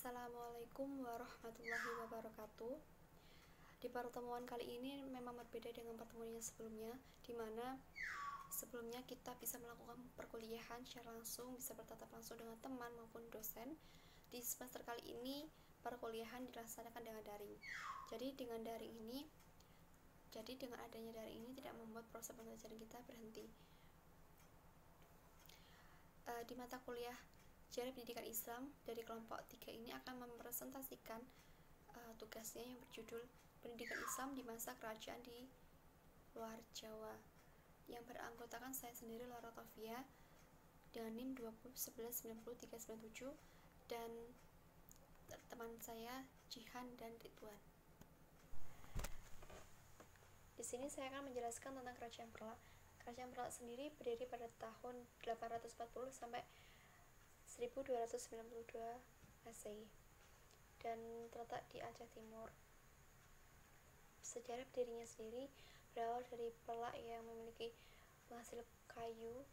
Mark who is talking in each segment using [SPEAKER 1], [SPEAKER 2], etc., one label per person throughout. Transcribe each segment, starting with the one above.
[SPEAKER 1] Assalamualaikum warahmatullahi wabarakatuh. Di pertemuan kali ini memang berbeda dengan pertemuan yang sebelumnya, di mana sebelumnya kita bisa melakukan perkuliahan secara langsung, bisa bertatap langsung dengan teman maupun dosen. Di semester kali ini perkuliahan dilaksanakan dengan daring. Jadi dengan adanya daring ini tidak membuat proses pembelajaran kita berhenti. Di mata kuliah Sejarah Pendidikan Islam dari kelompok 3 ini akan mempresentasikan tugasnya yang berjudul Pendidikan Islam di Masa Kerajaan di Luar Jawa, yang beranggotakan saya sendiri, Laura Tofia, dengan NIM 2011903997, dan teman saya Jihan dan Ridwan. Di sini saya akan menjelaskan tentang Kerajaan Perlak. Kerajaan Perlak sendiri berdiri pada tahun 840 sampai 1292 Masehi dan terletak di Aceh Timur. Sejarah berdirinya sendiri berawal dari Perlak yang memiliki penghasil kayu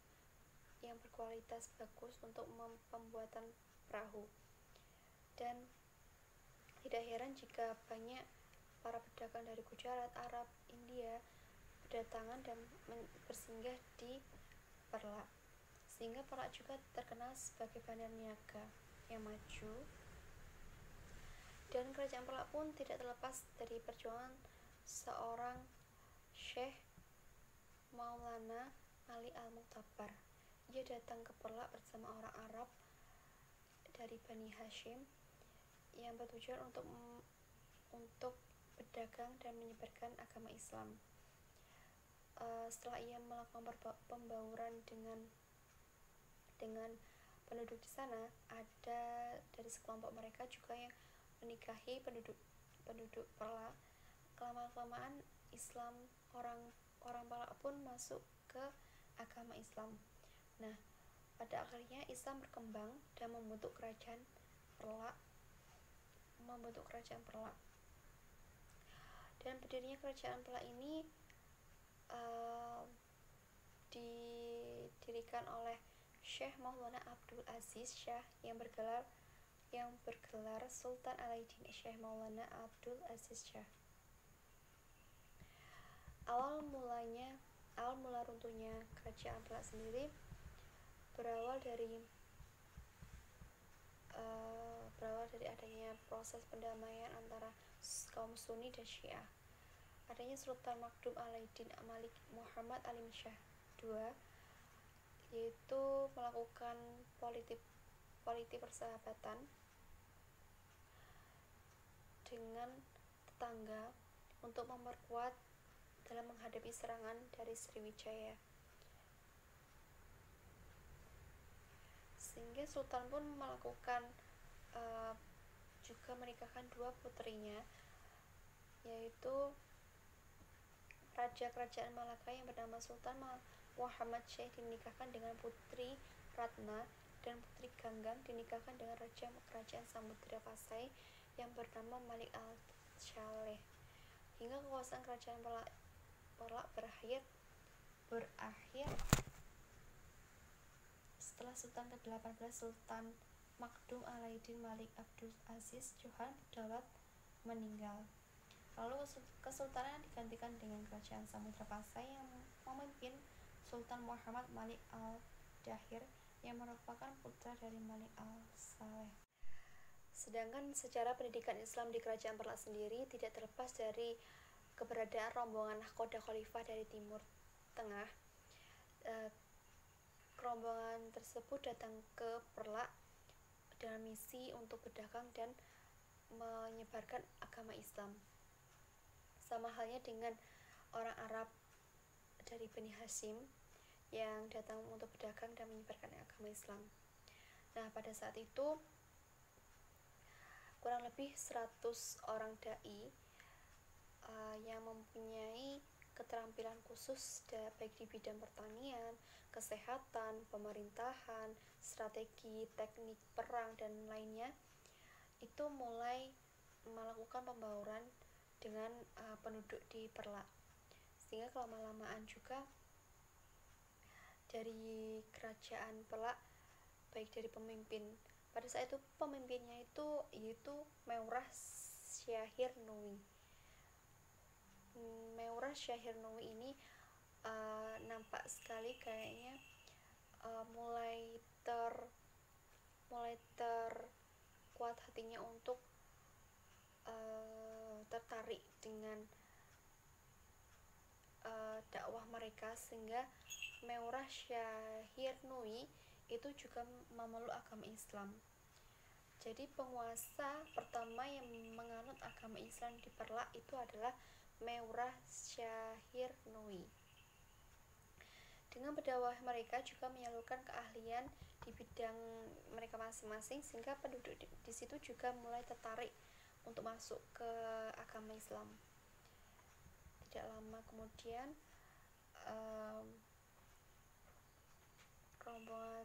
[SPEAKER 1] yang berkualitas bagus untuk pembuatan perahu, dan tidak heran jika banyak para pedagang dari Gujarat, Arab, India berdatangan dan bersinggah di Perlak, sehingga Perlak juga terkenal sebagai bandar niaga yang maju. Dan Kerajaan Perlak pun tidak terlepas dari perjuangan seorang Syekh Maulana Ali Al-Mu'tabar. Ia datang ke Perlak bersama orang Arab dari Bani Hashim yang bertujuan untuk berdagang dan menyebarkan agama Islam. Setelah ia melakukan pembauran dengan penduduk di sana, ada dari sekelompok mereka juga yang menikahi penduduk Perlak. Kelamaan Islam orang Perlak pun masuk ke agama Islam. Nah, pada akhirnya Islam berkembang dan membentuk Kerajaan Perlak. Dan berdirinya Kerajaan Perlak ini didirikan oleh Syekh Maulana Abdul Aziz Shah yang bergelar Sultan Alauddin Syekh Maulana Abdul Aziz Shah. Awal mula runtuhnya Kerajaan Perlak sendiri berawal dari adanya proses pendamaian antara kaum Sunni dan Syiah. Adanya Sultan Makdum Alauddin Malik Muhammad Alim Shah II, yaitu melakukan politik persahabatan dengan tetangga untuk memperkuat dalam menghadapi serangan dari Sriwijaya. Sehingga Sultan pun melakukan juga menikahkan dua putrinya, yaitu Raja Kerajaan Malaka yang bernama Sultan Muhammad Syekh dinikahkan dengan Putri Ratna, dan Putri Ganggang dinikahkan dengan Raja Kerajaan Samudra Pasai yang bernama Malik Al-Shaleh, hingga kekuasaan Kerajaan Perlak berakhir setelah Sultan ke-18 Sultan Makdum Alauddin Malik Abdul Aziz Johan Berdaulat meninggal. Lalu kesultanan digantikan dengan Kerajaan Samudra Pasai yang memimpin Sultan Muhammad Malik Al-Dahir yang merupakan putra dari Malik Al-Saleh. Sedangkan sejarah pendidikan Islam di Kerajaan Perlak sendiri tidak terlepas dari keberadaan rombongan nahkoda khalifah dari Timur Tengah. Rombongan tersebut datang ke Perlak dengan misi untuk berdagang dan menyebarkan agama Islam, sama halnya dengan orang Arab dari Bani Hashim yang datang untuk berdagang dan menyebarkan agama Islam. Nah, pada saat itu kurang lebih 100 orang dai yang mempunyai keterampilan khusus baik di bidang pertanian, kesehatan, pemerintahan, strategi, teknik perang, dan lainnya, itu mulai melakukan pembauran dengan penduduk di Perlak. Sehingga kelama-lamaan juga dari Kerajaan Perlak, baik dari pemimpin Pada saat itu pemimpinnya itu yaitu Meurah Syahir Nui. Meurah Syahir Nui ini nampak sekali kayaknya mulai terkuat hatinya untuk tertarik dengan dakwah mereka, sehingga Meurah Syahir Nui itu juga memeluk agama Islam. Jadi penguasa pertama yang menganut agama Islam di Perlak itu adalah Meurah Syahir Nui. Dengan berdakwah mereka juga menyalurkan keahlian di bidang mereka masing-masing, sehingga penduduk di situ juga mulai tertarik untuk masuk ke agama Islam. Tidak lama kemudian rombongan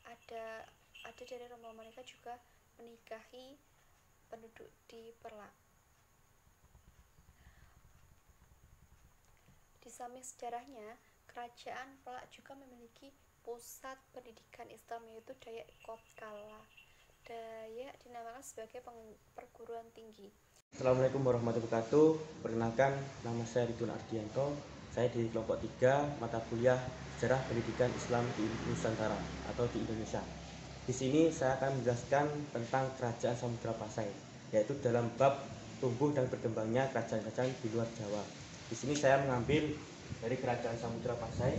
[SPEAKER 1] ada dari rombongan mereka juga menikahi penduduk di Perlak. Di samping sejarahnya, kerajaan Perlak juga memiliki pusat pendidikan Islam, yaitu Dayak Kotkala. Dayak dinamakan sebagai perguruan tinggi.
[SPEAKER 2] Assalamualaikum warahmatullahi wabarakatuh. Perkenalkan, nama saya Ridwan Ardianto. Saya di kelompok 3 mata kuliah Sejarah Pendidikan Islam di Nusantara atau di Indonesia. Di sini saya akan menjelaskan tentang Kerajaan Samudra Pasai, yaitu dalam bab tumbuh dan berkembangnya kerajaan-kerajaan di luar Jawa. Di sini saya mengambil dari Kerajaan Samudra Pasai,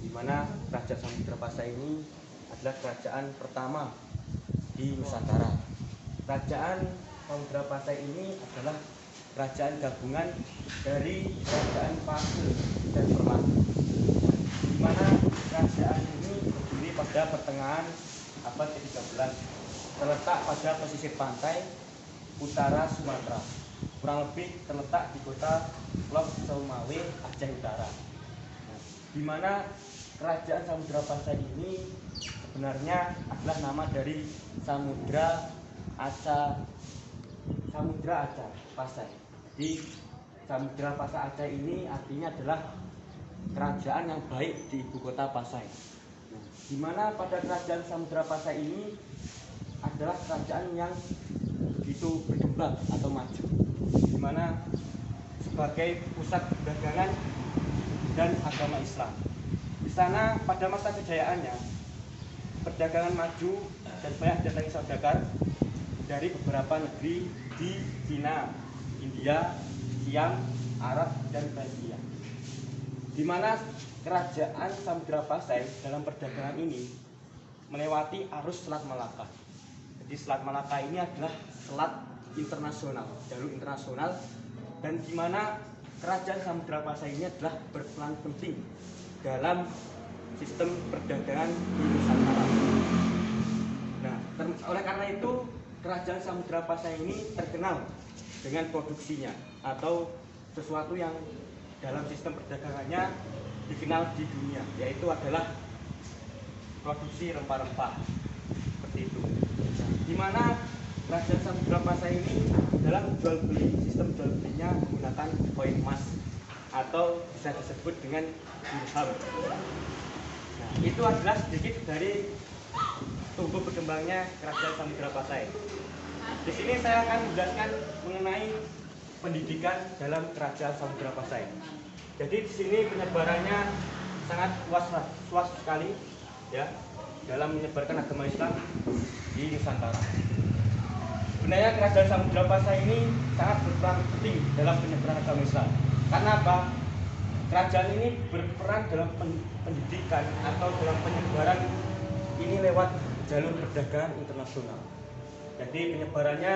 [SPEAKER 2] di mana Kerajaan Samudra Pasai ini adalah kerajaan pertama di Nusantara. Kerajaan Samudra Pasai ini adalah kerajaan gabungan dari Kerajaan Pasir dan Permati, di mana kerajaan ini berdiri pada pertengahan abad ke-13, terletak pada pesisir pantai utara Sumatera, kurang lebih terletak di kota Lok Sumawe, Aceh Utara. Di mana Kerajaan Samudra Pasai ini sebenarnya adalah nama dari Samudra Aca Pasai. Jadi Samudra Pasai Aceh ini artinya adalah kerajaan yang baik di ibu kota Pasai. Di mana pada kerajaan Samudra Pasai ini adalah kerajaan yang begitu berkembang atau maju, di mana sebagai pusat perdagangan dan agama Islam. Di sana pada masa kejayaannya perdagangan maju dan banyak datangi saudagar dari beberapa negeri di Cina, India, Siam, Arab, dan Persia. Di mana kerajaan Samudra Pasai dalam perdagangan ini melewati arus Selat Malaka. Jadi Selat Malaka ini adalah selat internasional, jalur internasional, dan di mana kerajaan Samudra Pasai ini adalah berperan penting dalam sistem perdagangan di Nusantara. Nah, oleh karena itu kerajaan Samudra Pasai ini terkenal dengan produksinya atau sesuatu yang dalam sistem perdagangannya dikenal di dunia, yaitu adalah produksi rempah-rempah seperti itu. Di mana kerajaan Samudra Pasai ini dalam jual beli, sistem jual belinya menggunakan koin emas atau bisa disebut dengan dirham. Nah, itu adalah sedikit dari tumbuh berkembangnya kerajaan Samudra Pasai. Di sini saya akan menjelaskan mengenai pendidikan dalam kerajaan Samudra Pasai. Jadi di sini penyebarannya sangat luas sekali, ya, dalam menyebarkan agama Islam di Nusantara. Sebenarnya kerajaan Samudra Pasai ini sangat berperan penting dalam penyebaran agama Islam. Karena apa? Kerajaan ini berperan dalam pendidikan atau dalam penyebaran ini lewat jalur perdagangan internasional. Jadi penyebarannya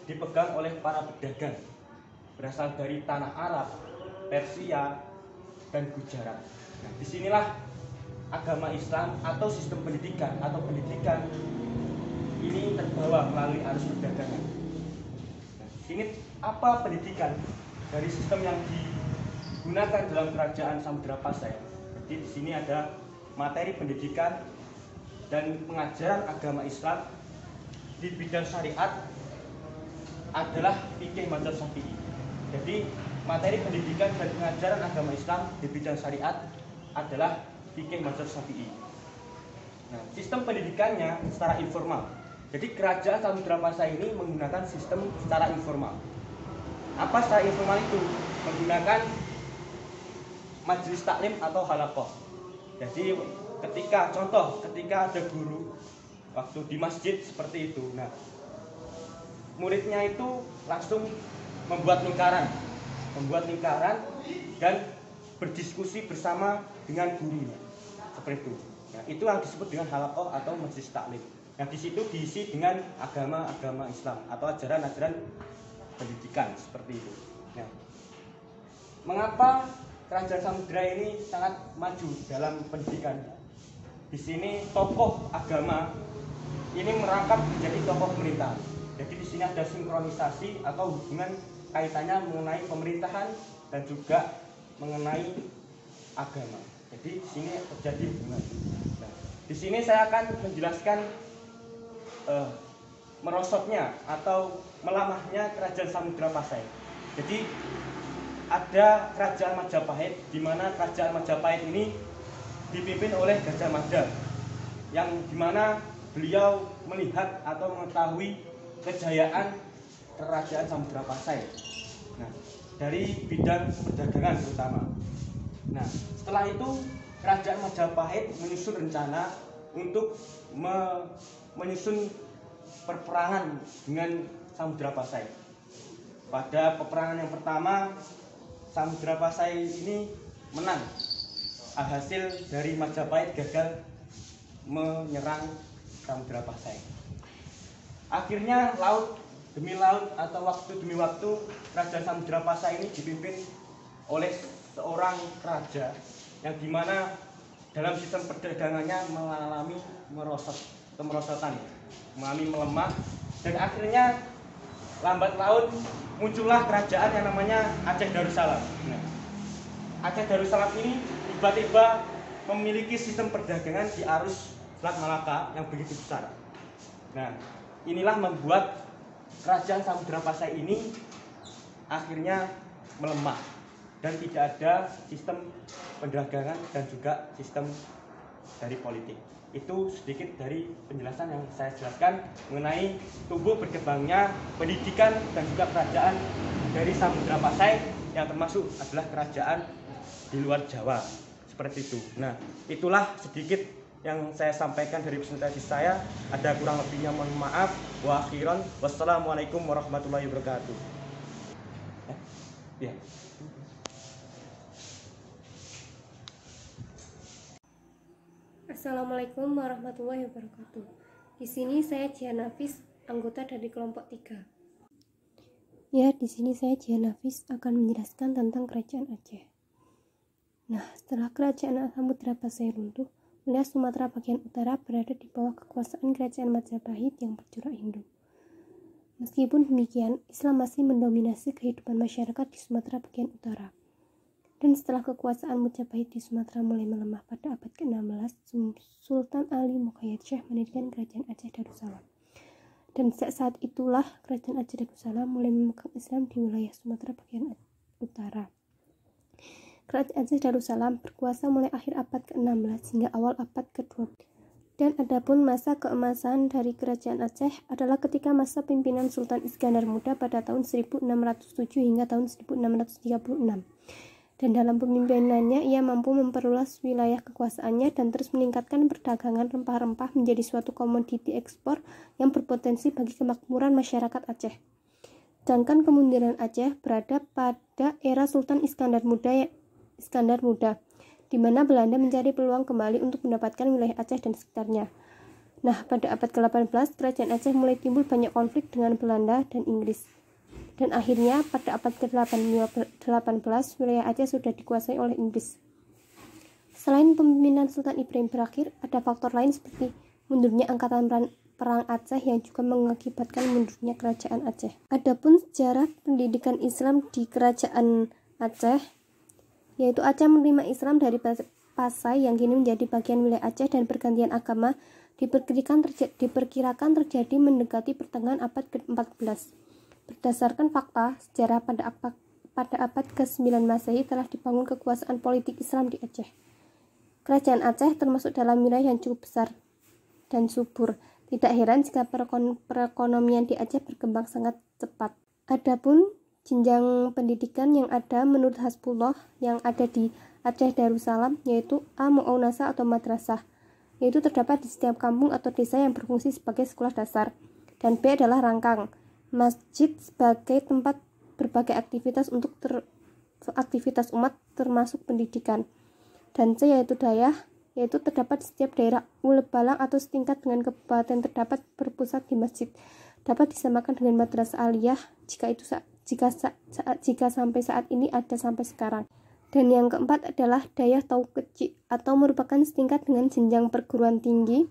[SPEAKER 2] dipegang oleh para pedagang berasal dari tanah Arab, Persia, dan Gujarat. Nah, disinilah agama Islam atau sistem pendidikan ini terbawa melalui arus perdagangan. Nah, ini apa pendidikan dari sistem yang digunakan dalam kerajaan Samudra Pasai? Jadi di sini ada materi pendidikan dan pengajaran agama Islam di bidang syariat adalah fikih mazhab Syafi'i. Jadi materi pendidikan dan pengajaran agama Islam di bidang syariat adalah fikih mazhab Syafi'i. Nah, sistem pendidikannya secara informal. Jadi kerajaan Samudra Pasai ini menggunakan sistem secara informal. Apa secara informal itu? Menggunakan majelis taklim atau halakoh. Jadi ketika ada guru waktu di masjid seperti itu, nah muridnya itu langsung membuat lingkaran dan berdiskusi bersama dengan gurunya seperti itu. Nah, itu yang disebut dengan halakoh atau majelis taklim. Yang di situ diisi dengan agama Islam atau ajaran-ajaran pendidikan seperti itu. Nah, mengapa Kerajaan Samudra ini sangat maju dalam pendidikan? Di sini tokoh agama ini merangkap menjadi tokoh pemerintahan. Jadi di sini ada sinkronisasi atau hubungan kaitannya mengenai pemerintahan dan juga mengenai agama. Jadi di sini terjadi hubungan. Nah, di sini saya akan menjelaskan merosotnya atau melamahnya Kerajaan Samudra Pasai. Jadi ada Kerajaan Majapahit, di mana Kerajaan Majapahit ini dipimpin oleh Gajah Mada, yang dimana beliau melihat atau mengetahui kejayaan Kerajaan Samudra Pasai. Nah, dari bidang perdagangan terutama. Nah, setelah itu Kerajaan Majapahit menyusun rencana untuk menyusun perperangan dengan Samudra Pasai. Pada peperangan yang pertama, Samudra Pasai ini menang. Hasil dari Majapahit gagal menyerang Samudra Pasai. Akhirnya laut demi laut atau waktu demi waktu Kerajaan Samudra Pasai ini dipimpin oleh seorang raja yang dimana dalam sistem perdagangannya mengalami kemerosotan, mengalami melemah, dan akhirnya lambat laun muncullah kerajaan yang namanya Aceh Darussalam. Nah, Aceh Darussalam ini tiba-tiba memiliki sistem perdagangan di arus Selat Malaka yang begitu besar. Nah, inilah membuat Kerajaan Samudra Pasai ini akhirnya melemah dan tidak ada sistem perdagangan dan juga sistem dari politik. Itu sedikit dari penjelasan yang saya jelaskan mengenai tumbuh berkembangnya pendidikan dan juga kerajaan dari Samudra Pasai yang termasuk adalah kerajaan di luar Jawa seperti itu. Nah, itulah sedikit yang saya sampaikan dari presentasi saya. Ada kurang lebihnya mohon maaf. Wa akhiran wassalamualaikum warahmatullahi wabarakatuh. Ya.
[SPEAKER 3] Assalamualaikum warahmatullahi wabarakatuh. Di sini saya Jihan Nafis, anggota dari kelompok 3. Ya, di sini saya Jihan Nafis akan menjelaskan tentang Kerajaan Aceh. Nah, setelah Kerajaan Samudra Pasai runtuh, wilayah Sumatera bagian utara berada di bawah kekuasaan Kerajaan Majapahit yang bercorak Hindu. Meskipun demikian, Islam masih mendominasi kehidupan masyarakat di Sumatera bagian utara. Dan setelah kekuasaan Majapahit di Sumatera mulai melemah pada abad ke-16, Sultan Ali Muqayyad Syekh mendirikan Kerajaan Aceh Darussalam. Dan sejak saat itulah Kerajaan Aceh Darussalam mulai memegang Islam di wilayah Sumatera bagian utara. Kerajaan Aceh Darussalam berkuasa mulai akhir abad ke-16 hingga awal abad ke-20. Dan adapun masa keemasan dari Kerajaan Aceh adalah ketika masa pimpinan Sultan Iskandar Muda pada tahun 1607 hingga tahun 1636. Dan dalam pemimpinannya ia mampu memperluas wilayah kekuasaannya dan terus meningkatkan perdagangan rempah-rempah menjadi suatu komoditi ekspor yang berpotensi bagi kemakmuran masyarakat Aceh. Sedangkan kemunduran Aceh berada pada era Sultan Iskandar Muda, di mana Belanda mencari peluang kembali untuk mendapatkan wilayah Aceh dan sekitarnya. Nah, pada abad ke-18, Kerajaan Aceh mulai timbul banyak konflik dengan Belanda dan Inggris. Dan akhirnya pada abad ke-18 wilayah Aceh sudah dikuasai oleh Inggris. Selain pemimpinan Sultan Ibrahim berakhir, ada faktor lain seperti mundurnya angkatan perang Aceh yang juga mengakibatkan mundurnya Kerajaan Aceh. Adapun sejarah pendidikan Islam di Kerajaan Aceh, yaitu Aceh menerima Islam dari Pasai yang kini menjadi bagian wilayah Aceh dan pergantian agama diperkirakan terjadi mendekati pertengahan abad ke-14. Berdasarkan fakta, sejarah pada abad ke-9 Masehi telah dibangun kekuasaan politik Islam di Aceh. Kerajaan Aceh termasuk dalam wilayah yang cukup besar, dan subur. Tidak heran jika perekonomian di Aceh berkembang sangat cepat. Adapun jenjang pendidikan yang ada menurut Hasbullah yang ada di Aceh Darussalam yaitu A. Mu'aunasah atau madrasah, yaitu terdapat di setiap kampung atau desa yang berfungsi sebagai sekolah dasar, dan B adalah rangkang, masjid sebagai tempat berbagai aktivitas untuk aktivitas umat termasuk pendidikan, dan C yaitu dayah, yaitu terdapat di setiap daerah Balang atau setingkat dengan kabupaten terdapat berpusat di masjid, dapat disamakan dengan madrasah aliyah jika sampai saat ini ada sampai sekarang. Dan yang keempat adalah dayah atau kecil atau merupakan setingkat dengan jenjang perguruan tinggi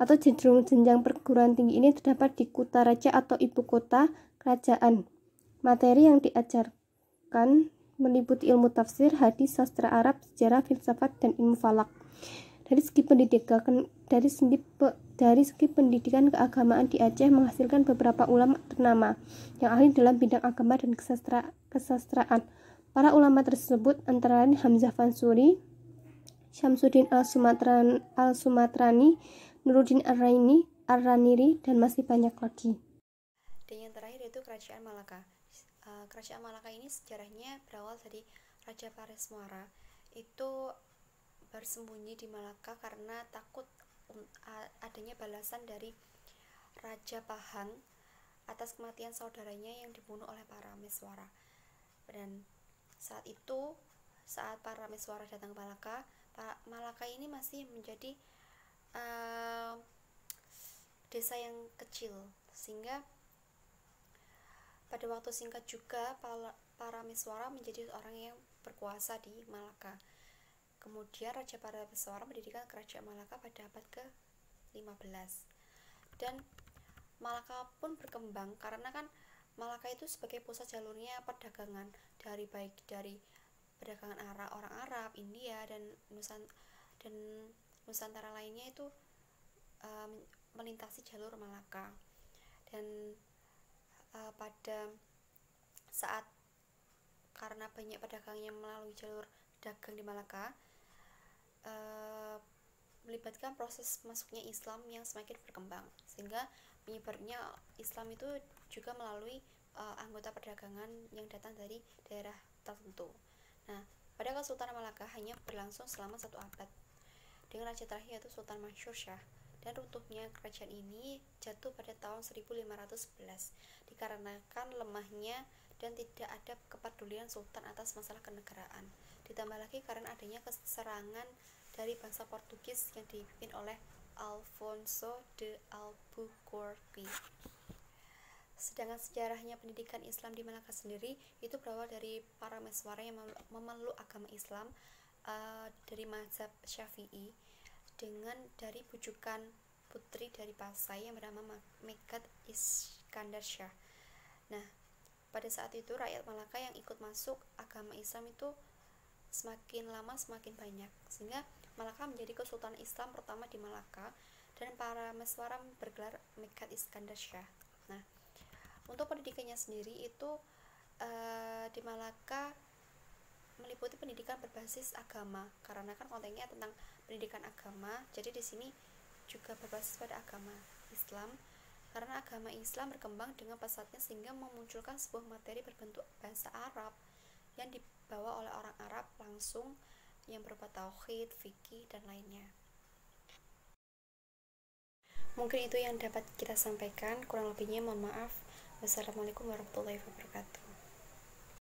[SPEAKER 3] atau jenjang perguruan tinggi ini terdapat di Kutaraja atau ibu kota kerajaan. Materi yang diajarkan meliputi ilmu tafsir, hadis, sastra Arab, sejarah, filsafat, dan ilmu falak. Dari segi pendidikan keagamaan di Aceh menghasilkan beberapa ulama ternama yang ahli dalam bidang agama dan kesastraan. Para ulama tersebut antara lain Hamzah Fansuri, Syamsuddin al-Sumatrani, Nuruddin Ar-Raniri, dan masih banyak lagi.
[SPEAKER 1] Dan yang terakhir yaitu Kerajaan Malaka. Kerajaan Malaka ini sejarahnya berawal dari Raja Pares Muara. Itu bersembunyi di Malaka karena takut adanya balasan dari Raja Pahang atas kematian saudaranya yang dibunuh oleh para Meswara. Dan saat para Meswara datang ke Malaka ini masih menjadi desa yang kecil, sehingga pada waktu singkat juga para Meswara menjadi orang yang berkuasa di Malaka. Kemudian Raja para Meswara mendirikan kerajaan Malaka pada abad ke-15, dan Malaka pun berkembang karena kan Malaka itu sebagai pusat jalurnya perdagangan dari perdagangan orang Arab, India, dan Nusantara lainnya itu melintasi jalur Malaka. Dan pada saat karena banyak pedagang yang melalui jalur dagang di Malaka, melibatkan proses masuknya Islam yang semakin berkembang, sehingga menyebarnya Islam itu juga melalui anggota perdagangan yang datang dari daerah tertentu. Nah, pada Kesultanan Malaka hanya berlangsung selama 1 abad dengan raja terakhir yaitu Sultan Mansur Shah, dan runtuhnya kerajaan ini jatuh pada tahun 1511 dikarenakan lemahnya dan tidak ada kepedulian sultan atas masalah kenegaraan, ditambah lagi karena adanya keserangan dari bangsa Portugis yang dipimpin oleh Alfonso de Albuquerque. Sedangkan sejarahnya pendidikan Islam di Malaka sendiri itu berawal dari para Meswara yang memeluk agama Islam dari mazhab Syafi'i dari bujukan putri dari Pasai yang bernama Megat Iskandar Shah. Nah, pada saat itu rakyat Malaka yang ikut masuk agama Islam itu semakin lama semakin banyak, sehingga Malaka menjadi kesultanan Islam pertama di Malaka, dan para Meswara bergelar Megat Iskandar Shah. Nah, untuk pendidikannya sendiri itu di Malaka meliputi pendidikan berbasis agama, karena kan kontennya tentang pendidikan agama. Jadi di sini juga berbasis pada agama Islam, karena agama Islam berkembang dengan pesatnya sehingga memunculkan sebuah materi berbentuk bahasa Arab yang dibawa oleh orang Arab langsung, yang berupa tauhid, fikih, dan lainnya. Mungkin itu yang dapat kita sampaikan, kurang lebihnya mohon maaf. Wassalamualaikum warahmatullahi wabarakatuh.